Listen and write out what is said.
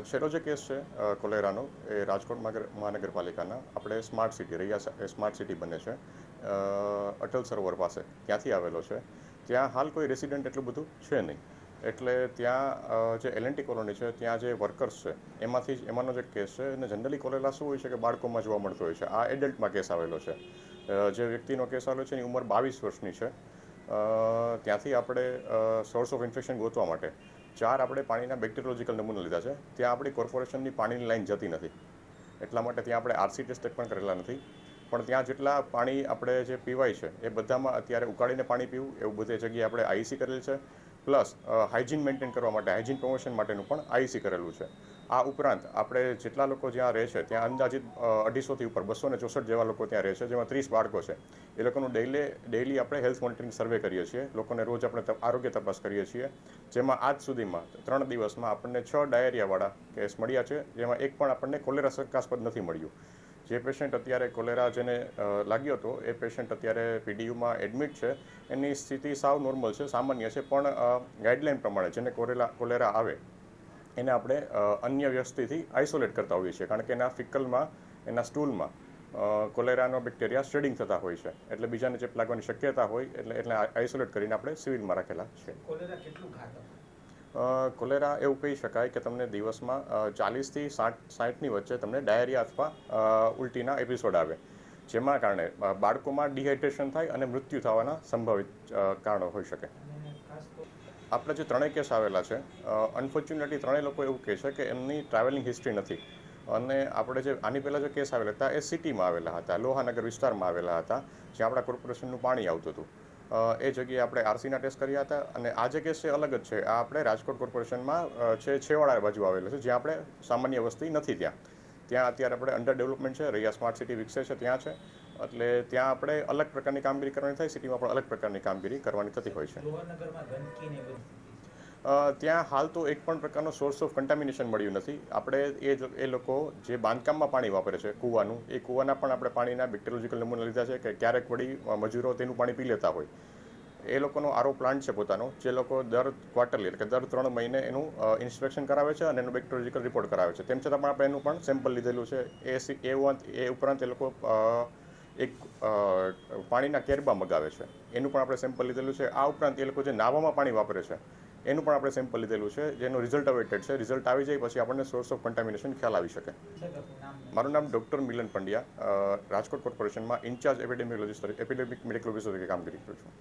છેલ્લો જે કેસ છે કોલેરાનો એ રાજકોટ મહાનગરપાલિકાના આપણે સ્માર્ટ સિટી રહ્યા સ્માર્ટ સિટી બને છે અટલ સરોવર પાસે ત્યાંથી આવેલો છે. ત્યાં હાલ કોઈ રેસિડન્ટ એટલું બધું છે નહીં, એટલે ત્યાં જે એલએનટી કોલોની છે ત્યાં જે વર્કર્સ છે એમાંનો જે કેસ છે. અને જનરલી કોલેરા શું હોય છે કે બાળકોમાં જોવા મળતો હોય છે. આ એડલ્ટમાં કેસ આવેલો છે. જે વ્યક્તિનો કેસ આવેલો છે એની ઉંમર 22 વર્ષની છે. ત્યાંથી આપણે સોર્સ ઓફ ઇન્ફેક્શન ગોતવા માટે 4 આપણે પાણીના બેક્ટેરિયોલોજીકલ નમૂના લીધા છે. ત્યાં આપણી કોર્પોરેશનની પાણીની લાઈન જતી નથી, એટલા માટે ત્યાં આપણે આરસી ટેસ્ટ પણ કરેલા નથી. પણ ત્યાં જેટલા પાણી આપણે જે પીવાય છે એ બધામાં અત્યારે ઉકાળીને પાણી પીવું એવું બધી જગ્યાએ આપણે આઈસી કરેલ છે. પ્લસ હાઇજીન મેન્ટેન કરવા માટે, હાઇજીન પ્રમોશન માટેનું પણ આઈસી કરેલું છે. આ ઉપરાંત આપણે જેટલા લોકો જ્યાં રહે છે ત્યાં અંદાજિત 250થી ઉપર 264 જેવા લોકો ત્યાં રહે છે, જેમાં 30 બાળકો છે. એ લોકોનું ડેઈલી આપણે હેલ્થ મોનિટરિંગ સર્વે કરીએ છીએ. લોકોને રોજ આપણે આરોગ્ય તપાસ કરીએ છીએ, જેમાં આજ સુધીમાં 3 દિવસમાં આપણને 6 ડાયેરિયાવાળા કેસ મળ્યા છે, જેમાં એક પણ આપણને કોલેરા શંકાસ્પદ નથી મળ્યું. જે પેશન્ટ અત્યારે કોલેરા જેને લાગ્યો હતો એ પેશન્ટ અત્યારે પીડીયુમાં એડમિટ છે. એની સ્થિતિ સાવ નોર્મલ છે, સામાન્ય છે. પણ ગાઈડલાઇન પ્રમાણે જેને કોલેરા આવે એને આપણે અન્ય વ્યક્તિથી આઇસોલેટ કરતા હોઈએ છીએ, કારણ કે એના ફિકલમાં, એના સ્ટૂલમાં કોલેરાનો બેક્ટેરિયા સ્પ્રેડિંગ થતા હોય છે. એટલે બીજાને ચેપ લાગવાની શક્યતા હોય એટલે આઇસોલેટ કરીને આપણે સિવિલમાં રાખેલા છે. કોલેરા કેટલું ઘાતક? કોલેરા એવું કહી શકાય કે તમને દિવસમાં 40થી 60ની વચ્ચે તમને ડાયરિયા અથવા ઉલટીના એપિસોડ આવે, જેમાં કારણે બાળકોમાં ડિહાઇડ્રેશન થાય અને મૃત્યુ થવાના સંભવિત કારણો હોઈ શકે. આપણે જે 3 કેસ આવેલા છે, અનફોર્ચ્યુનેટલી 3 લોકો એવું કહે છે કે એમની ટ્રાવેલિંગ હિસ્ટ્રી નથી. અને આપણે જે આની પહેલાં જે કેસ આવેલા હતા એ સિટીમાં આવેલા હતા, લોહાનગર વિસ્તારમાં આવેલા હતા, જ્યાં આપણા કોર્પોરેશનનું પાણી આવતું હતું. એ જગ્યાએ આપણે આરસીના ટેસ્ટ કર્યા હતા. અને આ જે કેસ છે અલગ જ છે. આ આપણે રાજકોટ કોર્પોરેશનમાં છેવાડા બાજુ આવેલો છે, જ્યાં આપણે સામાન્ય વસ્તી નથી. ત્યાં અત્યારે આપણે અંડર ડેવલપમેન્ટ છે, રૈયા સ્માર્ટ સિટી વિકસે છે ત્યાં છે. એટલે ત્યાં આપણે અલગ પ્રકારની કામગીરી કરવાની થાય, સિટીમાં પણ અલગ પ્રકારની કામગીરી કરવાની થતી હોય છે. ત્યાં હાલ તો એક પણ પ્રકારનો સોર્સ ઓફ કન્ટામિનેશન મળ્યું નથી. આપણે એ લોકો જે બાંધકામમાં પાણી વાપરે છે કૂવાનું, એ કૂવાના પણ આપણે પાણીના બેક્ટેરિયોલોજીકલ નમૂના લીધા છે કે ક્યારેક વળી મજૂરો તેનું પાણી પી લેતા હોય. એ લોકોનો આરો પ્લાન્ટ છે પોતાનો, જે લોકો દર ક્વાર્ટરલી એટલે કે દર 3 મહિને એનું ઇન્સ્પેક્શન કરાવે છે અને એનું બેક્ટેરિયોલોજીકલ રિપોર્ટ કરાવે છે. તેમ છતાં પણ આપણે એનું પણ સેમ્પલ લીધેલું છે. એ ઉપરાંત એ લોકો એક પાણીના કેરબા મગાવે છે, એનું પણ આપણે સેમ્પલ લીધેલું છે. આ ઉપરાંત એ લોકો જે નાવામાં પાણી વાપરે છે એનું પણ આપણે સેમ્પલ લીધેલું છે, જેનું રિઝલ્ટ અવેટેડ છે. રિઝલ્ટ આવી જાય પછી આપણને સોર્સ ઓફ કન્ટામિનેશન ખ્યાલ આવી શકે. મારું નામ ડૉક્ટર મિલન પંડ્યા, રાજકોટ કોર્પોરેશનમાં ઇન્ચાર્જ એપિડેમિયોલોજીસ્ટ તરીકે, એપિડેમિક મેડિકલ ઓફિસર તરીકે કામગીરી કરું છું.